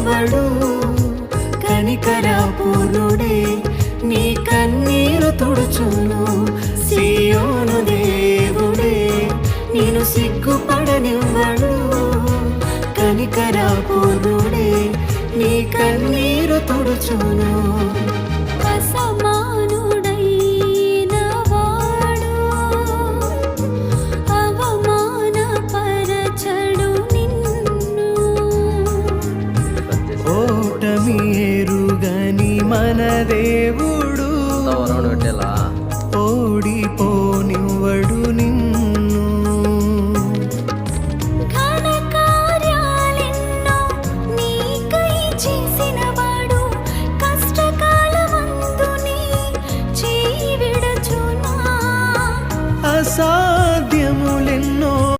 పడనివ్వడు. కనికరపూర్ణుడే నీ కన్నీరు తుడుచును. సియోను దేవుడే నేను సిగ్గుపడనివ్వడు. కనికరపూర్ణుడే నీ కన్నీరు తుడుచును. అసమానుడైన వాడు అవమానపరచడు నిన్ను. ఓటమి ఎరుగని మన దేవుడు